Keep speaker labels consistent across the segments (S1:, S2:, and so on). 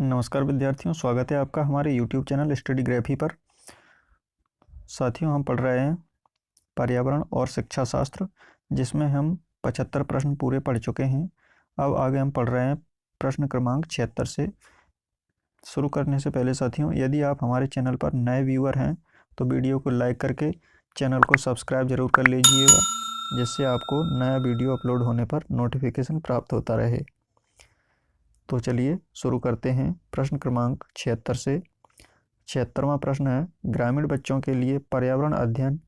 S1: नमस्कार विद्यार्थियों, स्वागत है आपका हमारे YouTube चैनल स्टडी ग्राफी पर। साथियों, हम पढ़ रहे हैं पर्यावरण और शिक्षा शास्त्र, जिसमें हम 75 प्रश्न पूरे पढ़ चुके हैं। अब आगे हम पढ़ रहे हैं प्रश्न क्रमांक 76 से। शुरू करने से पहले साथियों, यदि आप हमारे चैनल पर नए व्यूअर हैं तो वीडियो को लाइक करके चैनल को सब्सक्राइब जरूर कर लीजिएगा, जिससे आपको नया वीडियो अपलोड होने पर नोटिफिकेशन प्राप्त होता रहे। तो चलिए शुरू करते हैं प्रश्न क्रमांक 76 से। 76वां प्रश्न है, ग्रामीण बच्चों के लिए पर्यावरण अध्ययन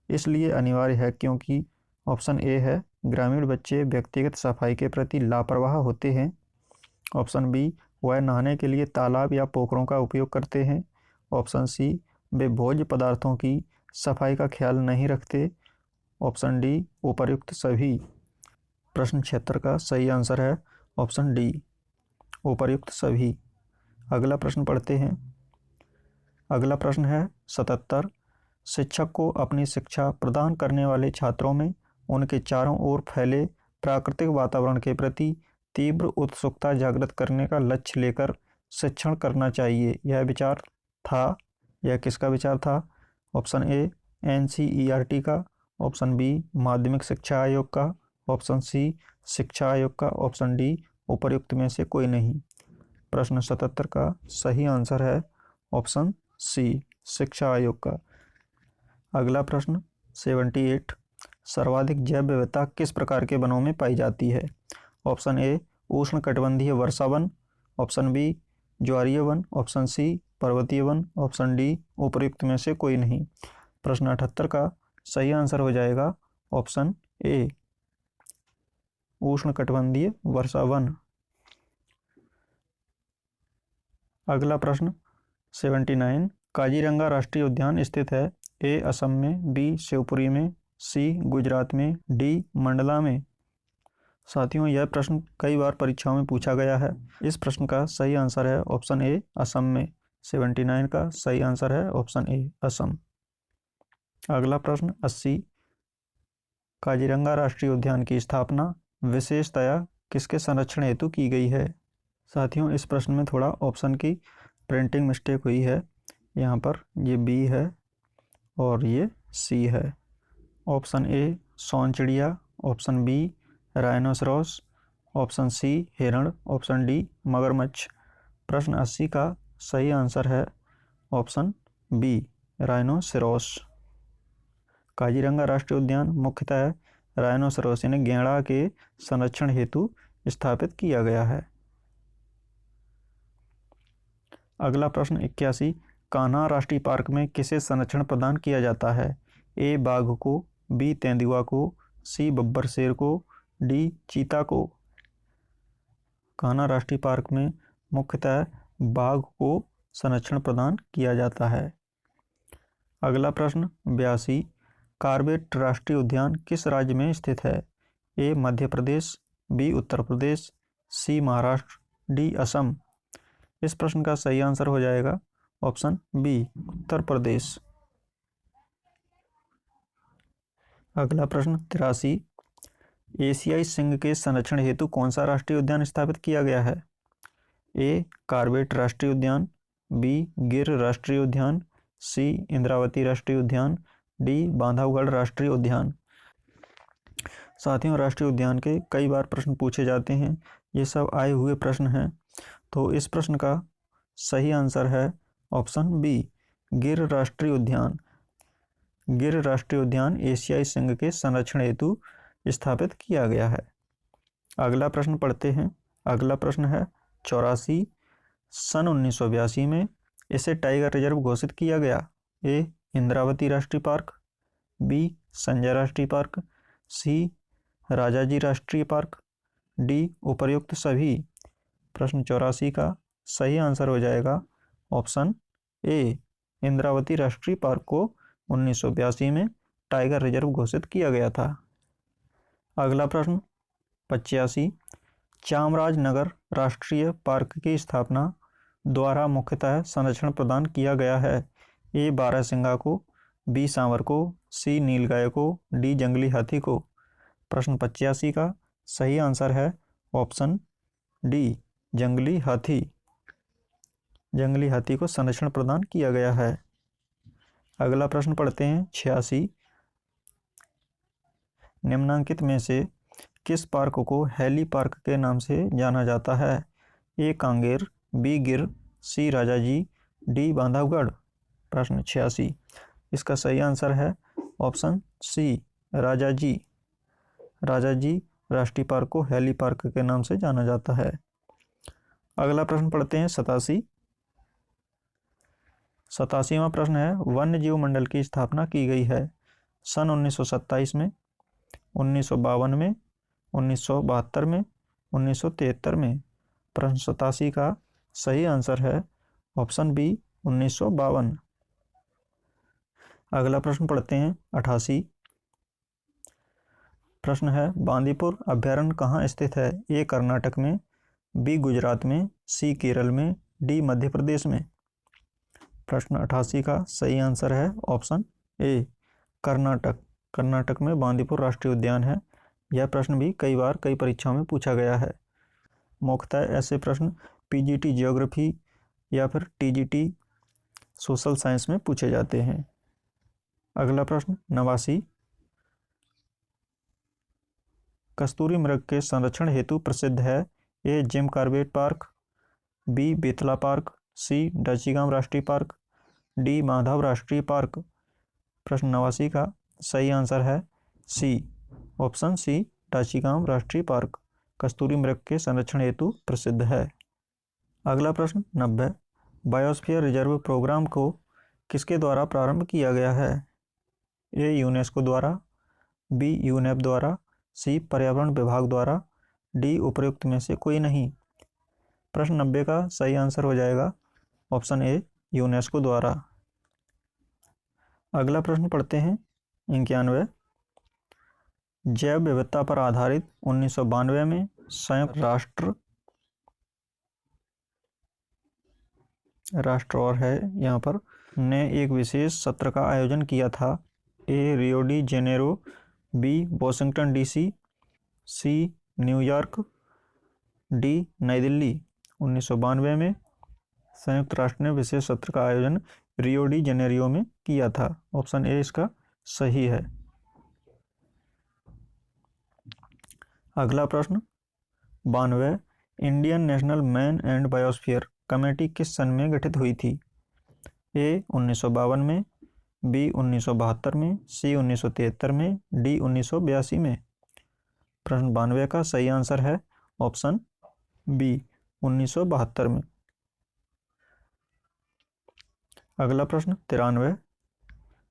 S1: इसलिए अनिवार्य है क्योंकि ऑप्शन ए है, ग्रामीण बच्चे व्यक्तिगत सफाई के प्रति लापरवाह होते हैं। ऑप्शन बी, वह नहाने के लिए तालाब या पोखरों का उपयोग करते हैं। ऑप्शन सी, वे भोज्य पदार्थों की सफाई का ख्याल नहीं रखते। ऑप्शन डी, उपर्युक्त सभी। प्रश्न 76 का सही आंसर है ऑप्शन डी, उपर्युक्त सभी। अगला प्रश्न पढ़ते हैं। अगला प्रश्न है 77, शिक्षक को अपनी शिक्षा प्रदान करने वाले छात्रों में उनके चारों ओर फैले प्राकृतिक वातावरण के प्रति तीव्र उत्सुकता जागृत करने का लक्ष्य लेकर शिक्षण करना चाहिए। यह विचार था, यह किसका विचार था? ऑप्शन ए, NCERT का। ऑप्शन बी, माध्यमिक शिक्षा आयोग का। ऑप्शन सी, शिक्षा आयोग का। ऑप्शन डी, उपर्युक्त में से कोई नहीं। प्रश्न 77 का सही आंसर है ऑप्शन सी, शिक्षा आयोग का। अगला प्रश्न 78, सर्वाधिक जैव विविधता किस प्रकार के वनों में पाई जाती है? ऑप्शन ए, उष्णकटिबंधीय वर्षा वन। ऑप्शन बी, ज्वारीय वन। ऑप्शन सी, पर्वतीय वन। ऑप्शन डी, उपर्युक्त में से कोई नहीं। प्रश्न 78 का सही आंसर हो जाएगा ऑप्शन ए, उष्णकटिबंधीय वर्षा वन। अगला प्रश्न 79, काजीरंगा राष्ट्रीय उद्यान स्थित है ए, असम में, बी, शिवपुरी में, सी, गुजरात में, डी, मंडला में। साथियों, यह प्रश्न कई बार परीक्षाओं में पूछा गया है। इस प्रश्न का सही आंसर है ऑप्शन ए, असम में। 79 का सही आंसर है ऑप्शन ए, असम। अगला प्रश्न 80, काजीरंगा राष्ट्रीय उद्यान की स्थापना विशेषतया किसके संरक्षण हेतु की गई है? साथियों, इस प्रश्न में थोड़ा ऑप्शन की प्रिंटिंग मिस्टेक हुई है। यहाँ पर ये बी है और ये सी है। ऑप्शन ए, सोन चिड़िया। Option B, rhinoceros. Option C, हिरण। ऑप्शन डी, मगरमच्छ। प्रश्न 80 का सही आंसर है ऑप्शन बी, राइनोसरॉस। काजीरंगा राष्ट्रीय उद्यान मुख्यतः राइनोसरॉस यानी गैंडा के संरक्षण हेतु स्थापित किया गया है। अगला प्रश्न 81, कान्हा राष्ट्रीय पार्क में किसे संरक्षण प्रदान किया जाता है? ए, बाघ को। बी, तेंदुआ को। सी, बब्बर शेर को। डी, चीता को। कान्हा राष्ट्रीय पार्क में मुख्यतः बाघ को संरक्षण प्रदान किया जाता है। अगला प्रश्न 82, कॉर्बेट राष्ट्रीय उद्यान किस राज्य में स्थित है? ए, मध्य प्रदेश। बी, उत्तर प्रदेश। सी, महाराष्ट्र। डी, असम। इस प्रश्न का सही आंसर हो जाएगा ऑप्शन बी, उत्तर प्रदेश। अगला प्रश्न 83, एशियाई सिंह के संरक्षण हेतु कौन सा राष्ट्रीय उद्यान स्थापित किया गया है? ए, कॉर्बेट राष्ट्रीय उद्यान। बी, गिर राष्ट्रीय उद्यान। सी, इंद्रावती राष्ट्रीय उद्यान। डी, बांधवगढ़ राष्ट्रीय उद्यान। साथियों, राष्ट्रीय उद्यान के कई बार प्रश्न पूछे जाते हैं। ये सब आए हुए प्रश्न हैं, तो इस प्रश्न का सही आंसर है ऑप्शन बी, गिर राष्ट्रीय उद्यान। गिर राष्ट्रीय उद्यान एशियाई सिंह के संरक्षण हेतु स्थापित किया गया है। अगला प्रश्न पढ़ते हैं। अगला प्रश्न है 84, सन 1982 में इसे टाइगर रिजर्व घोषित किया गया। ए, इंद्रावती राष्ट्रीय पार्क। बी, संजय राष्ट्रीय पार्क। सी, राजाजी राष्ट्रीय पार्क। डी, उपर्युक्त सभी। प्रश्न 84 का सही आंसर हो जाएगा ऑप्शन ए, इंद्रावती राष्ट्रीय पार्क को 1982 में टाइगर रिजर्व घोषित किया गया था। अगला प्रश्न 85, चामराजनगर राष्ट्रीय पार्क की स्थापना द्वारा मुख्यतः संरक्षण प्रदान किया गया है। ए, बारहसिंगा को। बी, सांवर को। सी, नीलगाय को। डी, जंगली हाथी को। प्रश्न 85 का सही आंसर है ऑप्शन डी, जंगली हाथी। जंगली हाथी को संरक्षण प्रदान किया गया है। अगला प्रश्न पढ़ते हैं 86। निम्नांकित में से किस पार्क को हैली पार्क के नाम से जाना जाता है? ए कांगेर, बी गिर, सी राजाजी, डी बांधवगढ़। प्रश्न 86। इसका सही आंसर है ऑप्शन सी राजाजी। राजाजी राष्ट्रीय पार्क को हैली पार्क के नाम से जाना जाता है। अगला प्रश्न पढ़ते हैं 87। 87वां प्रश्न है वन्य जीव मंडल की स्थापना की गई है सन 1927 में, 1952 में, 1972 में, 1973 में। प्रश्न 87 का सही आंसर है ऑप्शन बी 1952। अगला प्रश्न पढ़ते हैं 88। प्रश्न है बांदीपुर अभ्यारण्य कहाँ स्थित है? ए कर्नाटक में, बी गुजरात में, सी केरल में, डी मध्य प्रदेश में। प्रश्न 88 का सही आंसर है ऑप्शन ए कर्नाटक। कर्नाटक में बांदीपुर राष्ट्रीय उद्यान है। यह प्रश्न भी कई बार कई परीक्षाओं में पूछा गया है। मुख्यतः ऐसे प्रश्न पीजीटी ज्योग्राफी या फिर टीजीटी सोशल साइंस में पूछे जाते हैं। अगला प्रश्न 89। कस्तूरी मृग के संरक्षण हेतु प्रसिद्ध है? A Jim Corbett park, B Betla park, C Dachigam राष्ट्रीय पार्क, डी माधव राष्ट्रीय पार्क। प्रश्न 89 का सही आंसर है सी ऑप्शन सी डाचीगाम राष्ट्रीय पार्क कस्तूरी मृग के संरक्षण हेतु प्रसिद्ध है। अगला प्रश्न 90। बायोस्फीयर रिजर्व प्रोग्राम को किसके द्वारा प्रारंभ किया गया है? ए यूनेस्को द्वारा, बी यूनेप द्वारा, सी पर्यावरण विभाग द्वारा, डी उपर्युक्त में से कोई नहीं। प्रश्न 90 का सही आंसर हो जाएगा ऑप्शन ए यूनेस्को द्वारा। अगला प्रश्न पढ़ते हैं 91। जैव विविधता पर आधारित 1992 में संयुक्त राष्ट्र और है यहाँ पर ने एक विशेष सत्र का आयोजन किया था। ए Rio de Janeiro, B Washington DC, सी न्यूयॉर्क, डी नई दिल्ली। 1992 में संयुक्त राष्ट्र ने विशेष सत्र का आयोजन रियो डी जेनेरियो में किया था। ऑप्शन ए इसका सही है। अगला प्रश्न 92। Indian national man and biosphere committee किस सन में गठित हुई थी? ए 1952 में, बी 1972 में, सी 1973 में, डी 1982 में। प्रश्न 92 का सही आंसर है ऑप्शन बी 1972 में। अगला प्रश्न 93।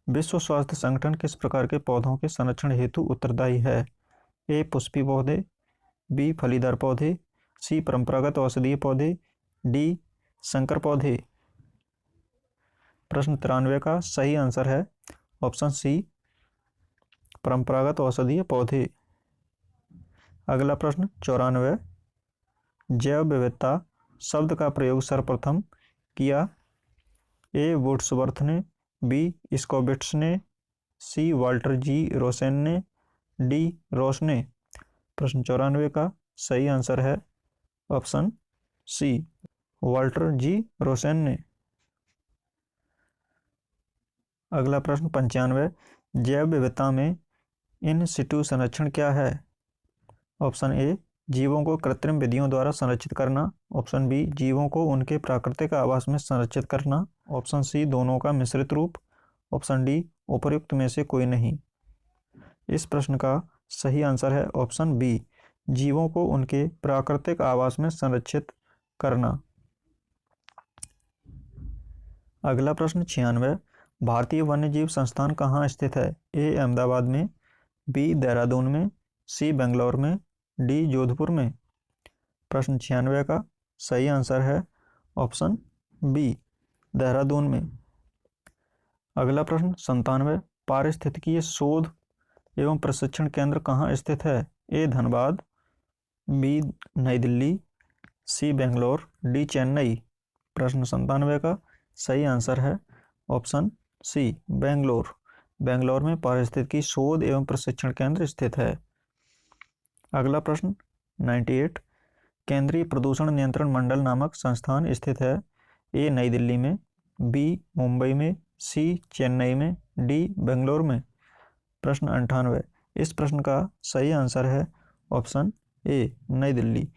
S1: विश्व स्वास्थ्य संगठन किस प्रकार के पौधों के संरक्षण हेतु उत्तरदायी है? ए पुष्पी पौधे, बी फलीदार पौधे, सी परंपरागत औषधीय पौधे, डी संकर पौधे। प्रश्न 93 का सही आंसर है ऑप्शन सी परंपरागत औषधीय पौधे। अगला प्रश्न 94। जैव विविधता शब्द का प्रयोग सर्वप्रथम किया? ए वुड्सवर्थ ने, बी स्कॉबिट्स ने, सी वाल्टर जी रोसेन ने, डी रॉस ने। प्रश्न 94 का सही आंसर है option C Walter G Rosen ने। अगला प्रश्न 95। जैव विविधता में इन सिटू संरक्षण क्या है? ऑप्शन ए जीवों को कृत्रिम विधियों द्वारा संरक्षित करना, ऑप्शन बी जीवों को उनके प्राकृतिक आवास में संरक्षित करना, ऑप्शन सी दोनों का मिश्रित रूप, ऑप्शन डी उपर्युक्त में से कोई नहीं। इस प्रश्न का सही आंसर है ऑप्शन बी जीवों को उनके प्राकृतिक आवास में संरक्षित करना। अगला प्रश्न 96। भारतीय वन्यजीव संस्थान कहाँ स्थित है? ए अहमदाबाद में, बी देहरादून में, सी बेंगलोर में, डी जोधपुर में। प्रश्न 96 का सही आंसर है ऑप्शन बी देहरादून में। अगला प्रश्न 97। पारिस्थितिकीय शोध एवं प्रशिक्षण केंद्र कहाँ स्थित है? ए धनबाद, बी नई दिल्ली, सी बेंगलोर, डी चेन्नई। प्रश्न 97 का सही आंसर है ऑप्शन सी बेंगलोर। बेंगलोर में पारिस्थितिकी शोध एवं प्रशिक्षण केंद्र स्थित है। अगला प्रश्न 98। केंद्रीय प्रदूषण नियंत्रण मंडल नामक संस्थान स्थित है? ए नई दिल्ली में, बी मुंबई में, सी चेन्नई में, डी बेंगलोर में। प्रश्न 98। इस प्रश्न का सही आंसर है ऑप्शन ए नई दिल्ली।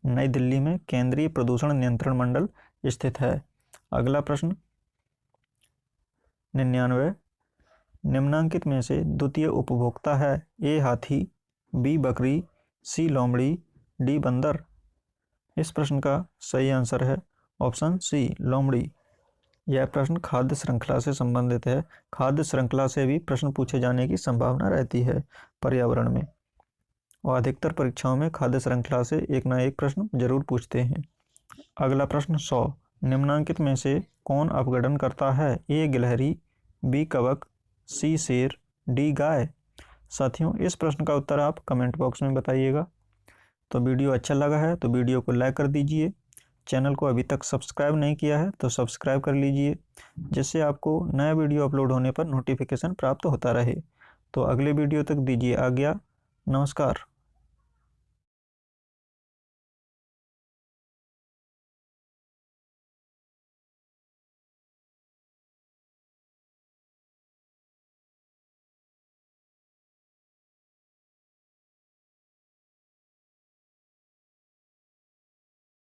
S1: नई दिल्ली में केंद्रीय प्रदूषण नियंत्रण मंडल स्थित है। अगला प्रश्न 99। निम्नांकित में से द्वितीय उपभोक्ता है ए हाथी, बी बकरी, सी लोमड़ी, डी बंदर। इस प्रश्न का सही आंसर है ऑप्शन सी लोमड़ी। यह प्रश्न खाद्य श्रृंखला से संबंधित है। खाद्य श्रृंखला से भी प्रश्न पूछे जाने की संभावना रहती है पर्यावरण में, और अधिकतर परीक्षाओं में खाद्य श्रृंखला से एक ना एक प्रश्न जरूर पूछते हैं। अगला प्रश्न 100। निम्नांकित में से कौन अपघटन करता है? ए गिलहरी, बी कवक, सी शेर, डी गाय। साथियों, इस प्रश्न का उत्तर आप कमेंट बॉक्स में बताइएगा। तो वीडियो अच्छा लगा है तो वीडियो को लाइक कर दीजिए। चैनल को अभी तक सब्सक्राइब नहीं किया है तो सब्सक्राइब कर लीजिए, जिससे आपको नया वीडियो अपलोड होने पर नोटिफिकेशन प्राप्त होता रहे। तो अगले वीडियो तक दीजिए आज्ञा। नमस्कार।